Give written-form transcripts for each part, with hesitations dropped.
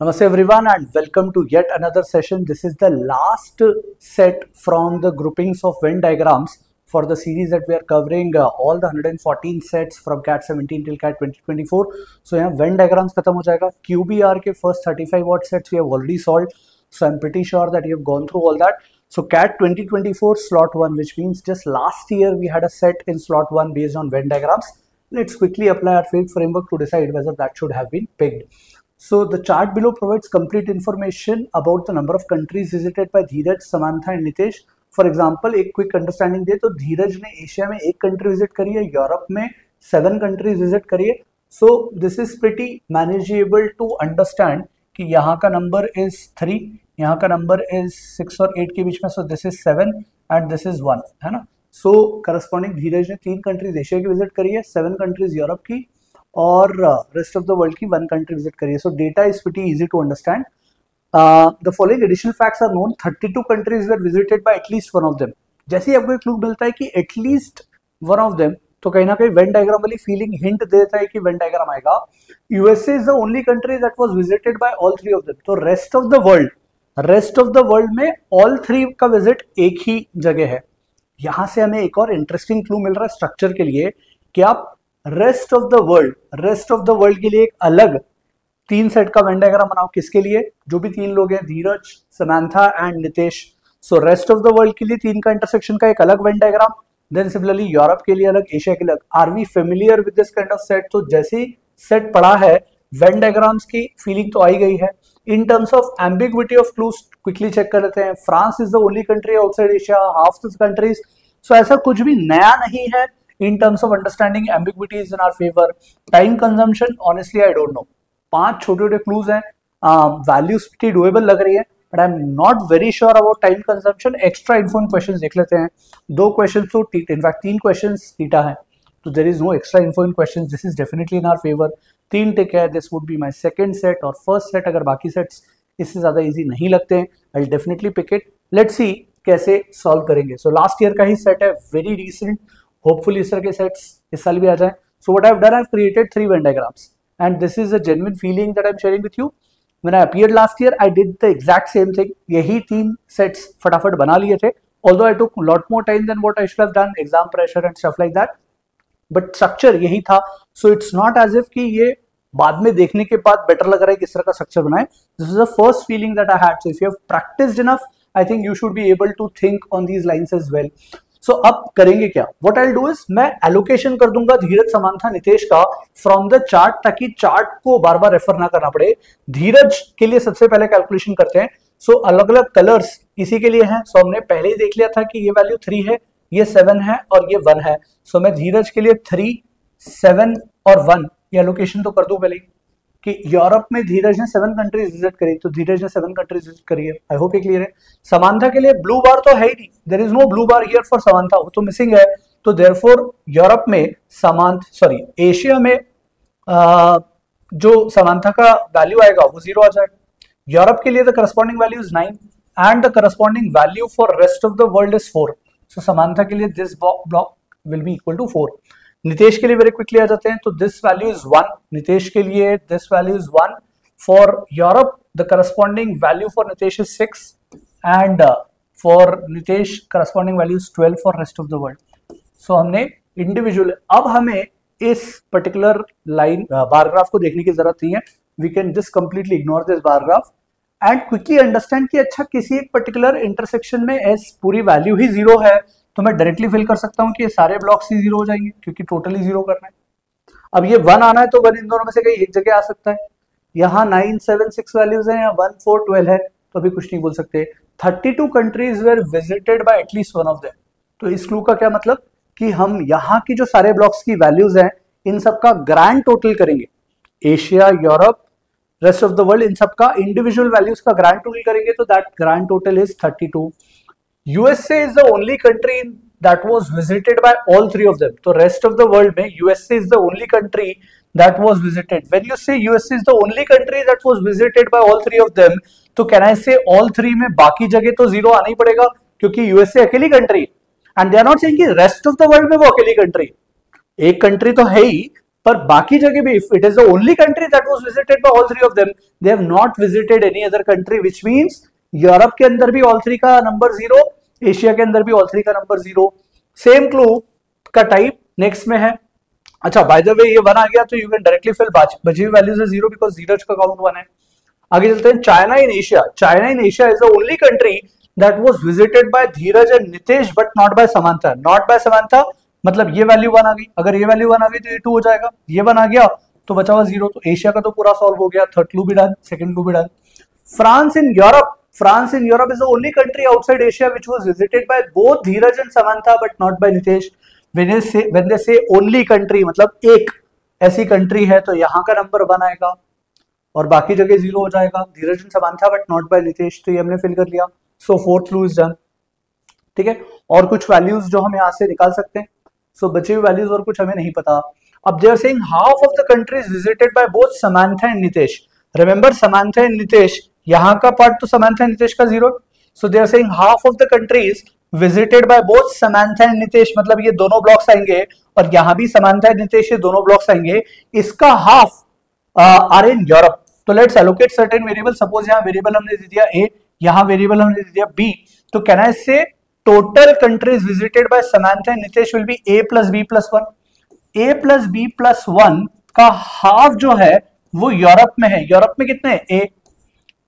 Namaste everyone and welcome to yet another session. This is the last set from the groupings of Venn diagrams for the series that we are covering all the 114 sets from CAT 17 till CAT 2024. So यहाँ Venn diagrams खत्म हो जाएगा. QBR के first 35 odd sets we have already solved. So I'm pretty sure that you have gone through all that. So CAT 2024 slot 1, which means just last year we had a set in slot 1 based on Venn diagrams. Let's quickly apply our field framework to decide whether that should have been picked. So the chart below provides complete information about the number of countries visited by Dheeraj, Samantha and Nitesh. For example, एक quick understanding दे तो धीरज ने Asia में 1 country visit करी है, Europe में 7 countries visit करी है. So this is pretty manageable to understand कि यहाँ का नंबर is 3, यहाँ का नंबर is 6 और 8 के बीच में. So this is 7 and this is 1, है ना. So corresponding धीरज ने 3 कंट्रीज एशिया की विजिट करी है, 7 कंट्रीज यूरोप की और रेस्ट ऑफ द वर्ल्ड की 1 कंट्री विजिट करिए. So data is pretty easy to understand. The following additional facts are known. 32 countries were visited by at least one of them. जैसे ही आपको एक क्लू मिलता है कि एटलीस्ट वन ऑफ देम, तो कहीं ना कहीं वेन डायग्राम वाली फीलिंग हिंट देता है कि वेन डायग्राम आएगा. USA is the only country that was visited bye all 3 of them. तो रेस्ट ऑफ द वर्ल्ड में ऑल 3 का विजिट एक ही जगह है. यहां से हमें एक और इंटरेस्टिंग क्लू मिल रहा है स्ट्रक्चर के लिए कि आप रेस्ट ऑफ द वर्ल्ड के लिए एक अलग 3 सेट का वेन डायग्राम बनाओ. किसके लिए? जो भी 3 लोग हैं, Dheeraj, Samantha and Nitesh. So rest of the world के लिए 3 का इंटरसेक्शन का एक अलग Venn diagram. Then similarly Europe के लिए अलग, एशिया के अलग. Are we familiar with this kind of set? तो जैसे ही सेट पढ़ा है वेन डायग्राम्स की फीलिंग तो आई गई है. In terms of ambiguity of clues quickly check कर लेते हैं. France is the only country outside Asia, half the countries. So ऐसा कुछ भी नया नहीं है. In terms of understanding, ambiguity is in our favor. Time consumption, honestly, I don't know. 5 छोटे-छोटे clues हैं. Values pretty doable लग रही है, but I'm not very sure about time consumption. Extra info questions देख लेते हैं. 2 questions तो in fact 3 questions theta है. So there is no extra info in questions. This is definitely in our favor. 3 टिक है. This would be my second set और first set. अगर बाकी sets इससे ज़्यादा easy नहीं लगते हैं, I'll definitely pick it. Let's see कैसे solve करेंगे. So last year का ही set है, very recent. Hopefully इस तरह के सेट्स इस साल भी आ जाएं. So what I've done, I've created 3 Venn diagrams and this is a genuine feeling that I'm sharing with you. When I appeared last year, I did the exact same thing. यही 3 sets फटाफट बना लिए थे. Although I took a lot more time than what I should have done, exam pressure and stuff like that. But structure यही था. So it's not as if कि ये बाद में देखने के बाद बेटर लग रहा है किस तरह का स्ट्रक्चर बनाए. This is the first feeling that I had. So if you have practiced enough, I think you should be able to think on these lines as well. So अब करेंगे क्या? What I'll do is मैं allocation कर दूंगा धीरज, Samantha, Nitesh का from the chart, ताकि chart को बार बार refer ना करना पड़े. धीरज के लिए सबसे पहले कैलकुलेशन करते हैं. सो अलग अलग कलर्स इसी के लिए हैं. सो हमने पहले ही देख लिया था कि ये वैल्यू 3 है, ये 7 है और ये 1 है. सो मैं धीरज के लिए 3, 7 और 1 ये एलोकेशन तो कर दूं पहले कि यूरोप में धीरज ने 7 कंट्रीज विजिट करी, तो धीरज ने 7 कंट्रीज विजिट करी है. आई होप ये क्लियर है. समंथा के लिए ब्लू बार तो है ही नहीं, there is no blue bar here for Samantha, वो तो मिसिंग है. तो देयरफॉर यूरोप में एशिया में जो समंथा का वैल्यू आएगा वो 0 आ जाएगा. यूरोप के लिए the corresponding value is 9 and the corresponding value for rest of the world is 4. So Samantha के लिए this block will be equal to 4. Nitesh के लिए वेरी क्विकली आ जाते हैं. तो दिस वैल्यू इज 1. नितेश के लिए this value is 1. For Europe the corresponding value for Nitesh is 6 and for Nitesh corresponding value is 12 for rest of the world. So हमने individual, अब हमें इस पर्टिकुलर लाइन बारग्राफ को देखने की जरूरत नहीं है. We can just completely ignore this bargraph and quickly understand कि अच्छा किसी एक पर्टिकुलर इंटरसेक्शन में एस पूरी वैल्यू ही 0 है, तो मैं डायरेक्टली फिल कर सकता हूं कि ये सारे ब्लॉक्स ही 0 हो जाएंगे क्योंकि टोटली 0 करना है. अब ये 1 आना है तो 1 इन दोनों में से कहीं एक जगह आ सकता है. यहाँ 9, 7, 6 वैल्यूज हैं, यहाँ 1, 4, 12 है, तो अभी कुछ नहीं बोल सकते. 32 countries were visited by at least one of them. तो इस क्लू का क्या मतलब कि हम यहाँ की जो सारे ब्लॉक्स की वैल्यूज हैं इन सबका ग्रैंड टोटल करेंगे. Asia, Europe, rest of the world, इन सबका इंडिविजुअल वैल्यूज का ग्रैंड टोटल करेंगे. तो that grand total is 32. USA is the only country that was visited by all 3 of them. So rest of the world में USA is the only country that was visited. When you say USA is the only country that was visited by all 3 of them, तो can I say all 3 में बाकी जगह तो 0 आना ही पड़ेगा क्योंकि USA अकेली country. And they are not saying कि rest of the world में वो अकेली कंट्री. एक कंट्री तो है ही, पर बाकी जगह भी if it is the only country that was visited bye all three of them, they have not visited any other country, which means Europe के अंदर भी ऑल थ्री का नंबर 0, एशिया के अंदर भी ऑल थ्री का नंबर 0। सेम क्लू का type next में है। अच्छा, बाय द वे ये 1 आ गया तो यू कैन डायरेक्टली फिल बची हुई वैल्यूज 0 बिकॉज़ धीरज का काउंट 1 है। आगे चलते हैं, China in Asia. China in Asia is the only country that was visited by Dheeraj and Nitesh but not by Samantha. Not by Samantha मतलब ये वैल्यू 1 आ गई, अगर ये वैल्यू 1 आ गई तो ये 2 हो जाएगा, ये 1 आ गया तो बचा हुआ 0, तो एशिया का तो पूरा सॉल्व हो गया। थर्ड क्लू भी डन, सेकंड क्लू भी done. France in Europe. France in Europe is the only country outside Asia which was visited by both Dheeraj and Samantha but not by Nitesh. When they say only country मतलब एक ऐसी country है तो यहाँ का number 1 आएगा और बाकी जगह 0 हो जाएगा। Dheeraj and Samantha but not by Nitesh, तो ये हमने फिल कर लिया। So fourth clue is done. ठीक है, और कुछ वैल्यूज जो हम यहाँ से निकाल सकते हैं। सो बचे हुए वैल्यूज और कुछ हमें नहीं पता। अब they are saying half of the countries visited by both Samantha and Nitesh. Remember Samantha and Nitesh, यहाँ का पार्ट तो समांथा एंड नितेश का 0, so they are saying half of the countries visited by both Samantha and Nitesh, मतलब ये दोनों blocks आएंगे और यहाँ भी समांथा एंड नितेश ये दोनों ब्लॉक्स आएंगे, इसका हाफ आर इन यूरोप। तो let's allocate certain variable. Suppose यहाँ वेरिएबल हमने दे दिया a, यहाँ वेरिएबल हमने दे दिया b, तो कैन आई से total countries visited bye Samantha and Nitesh will be a plus b plus 1। a plus b plus 1 का हाफ जो है वो यूरोप में है। यूरोप में कितने हैं? a,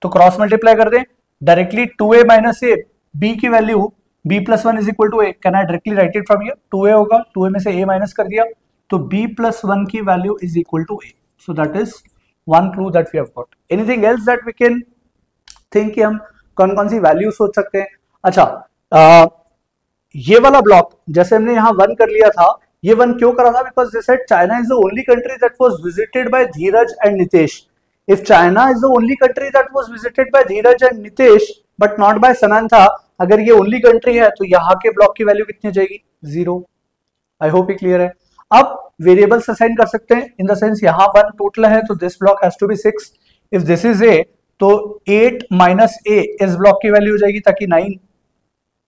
तो क्रॉस मल्टीप्लाई कर दें directly 2a minus a, b की value b plus 1 is equal to a। Can I directly right it from here? 2a होगा, 2a में से a माइनस कर दिया तो b plus 1 की value is equal to a। So that is one clue that we have got. Anything else that we can think कि हम कौन कौन सी वैल्यू सोच सकते हैं? अच्छा, ये वाला ब्लॉक जैसे हमने यहाँ 1 कर लिया था, ये 1 क्यों करा था? Because they said China is the only country that was visited by Dheeraj and Nitesh. If China is the only country that was visited by Dheeraj and Nitesh but not by Samantha, अगर ये ओनली कंट्री है तो यहाँ के ब्लॉक की value कितनी हो जाएगी? 0। आई होप ये क्लियर है। अब वेरिएबल्स असाइन कर सकते हैं इन द सेंस यहाँ 1 टोटल है तो this block has to be 6। If this is a तो 8 माइनस a इस ब्लॉक की वैल्यू हो जाएगी ताकि 9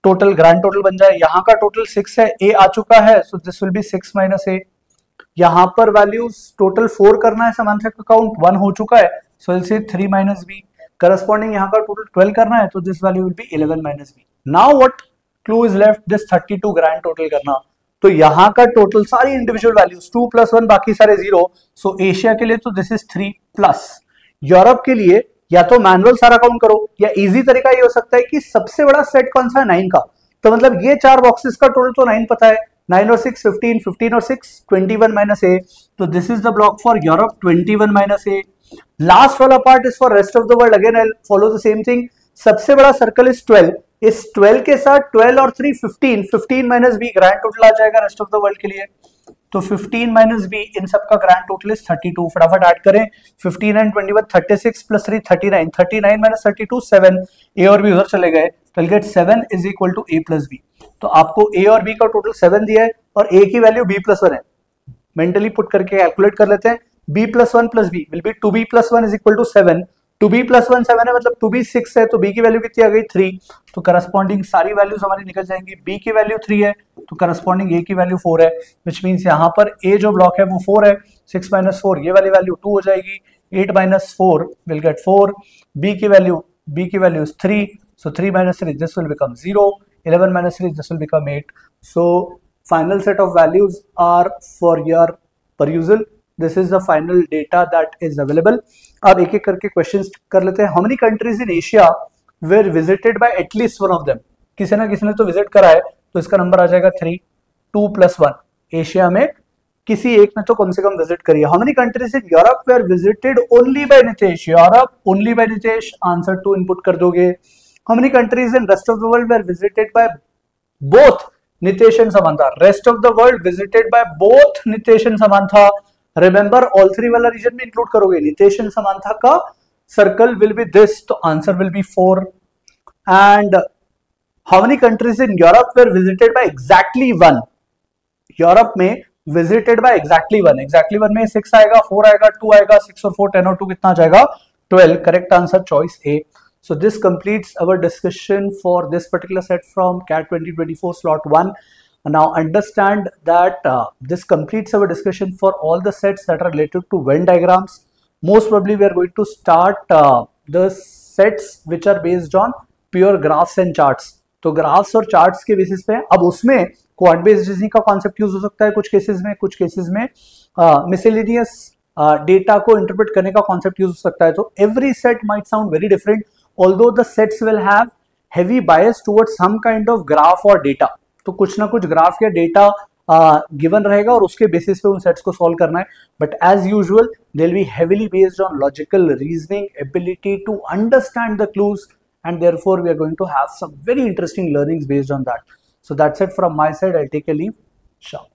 टोटल ग्रैंड टोटल बन जाए। यहाँ का टोटल 6 है, a आ चुका है so this will be 6 minus a। यहाँ पर वैल्यूज टोटल 4 करना है, समांथा का काउंट 1 हो चुका है so will say 3 minus b। Corresponding यहाँ का टोटल 12 करना है तो this value will be 11 minus b। Now what clue is left? This 32 grand total करना। तो यहाँ का टोटल सारी इंडिविजुअल वैल्यूज 2 plus 1 बाकी सारे 0। सो एशिया के लिए तो दिस इज 3 प्लस। यूरोप के लिए या तो मैनुअल सारा काउंट करो या इजी तरीका ये हो सकता है कि सबसे बड़ा सेट कौन सा है? 9 का। तो मतलब ये 4 बॉक्सेस का टोटल तो 9 पता है, 9 और 6 15, 15 और 6 21 माइनस a। तो this is the block for Europe 21 minus a। Last वाला part is for rest of the world. Again I follow the same thing. सबसे बड़ा सर्कल इज 12, इस 12 के साथ 12 और 3 15, 15 माइनस b ग्रैंड टोटल आ जाएगा रेस्ट ऑफ द वर्ल्ड के लिए। तो 15 माइनस b इन सब का ग्रैंड टोटल इज 32। फटाफट ऐड करें, 15 एंड 21 36 प्लस 3 39, 39 माइनस 32 7। a और b उधर चले गए तो will get 7 is equal to a plus b। तो आपको a और b का टोटल 7 दिया है और a की वैल्यू b प्लस 1 है। मेंटली पुट करके कैलकुलेट कर लेते हैं। b plus 1 plus b will be 2b plus 1 is equal to 7। 2b plus 1 7 है मतलब 2b 6 है तो b की वैल्यू कितनी आ गई? 3। तो करस्पॉन्डिंग सारी वैल्यूज हमारी निकल जाएंगी। b की वैल्यू 3 है तो करस्पॉन्डिंग a की वैल्यू 4 है, विच मींस यहाँ पर a जो ब्लॉक है वो 4 है। 6 माइनस 4 ये वाली वैल्यू 2 हो जाएगी। 8 माइनस 4 विल गेट 4। b की value is 3, so 3 minus 3 this will become 0। 11 minus 3 this will become 8। So final set of values are for your perusal. This is the final data that is available. अब एक एक करके questions कर लेते हैं। How many countries in Asia were visited by at least one of them? किसी ना किसी ने तो विजिट करा है तो इसका नंबर आ जाएगा 3। 2 + 1 एशिया में किसी एक ने तो कम से कम विजिट करी है। How many countries in Europe were visited only by Nitesh? Europe only by Nitesh, answer 2 input कर दोगे। How many countries in rest of the world were visited by both Nitesh and Samantha? Rest of the world visited by both Nitesh and Samantha. Remember all 3 वाला reason में include करोगे। Nitesh and Samantha का circle will be this, तो answer will be 4। And how many countries in Europe were visited by exactly 1? Europe में visited by exactly 1। Exactly 1 में 6 आएगा, 4 आएगा, 2 आएगा, 6 और 4 10 और 2 कितना आ जाएगा? 12। Correct answer choice A. So this completes our discussion for this particular set from CAT 2024 slot 1. Now understand that this completes our discussion for all the sets that are related to Venn diagrams. Most probably we are going to start the sets which are based on pure graphs and charts. तो graphs और charts के basis पे अब उसमें quad based reasoning का concept use हो सकता है कुछ केसेस में मिसलेनियस डेटा को इंटरप्रेट करने का कॉन्सेप्ट यूज हो सकता है. तो every set might sound very different, although the sets will have heavy bias towards some kind of graph or data. तो कुछ ना कुछ ग्राफ या डेटा गिवन रहेगा और उसके बेसिस पे उन सेट्स को सॉल्व करना है. But as usual they will be heavily based on logical reasoning, ability to understand the clues, and therefore we are going to have some very interesting learnings based on that. So that's it from my side. I'll take a leave. Ciao.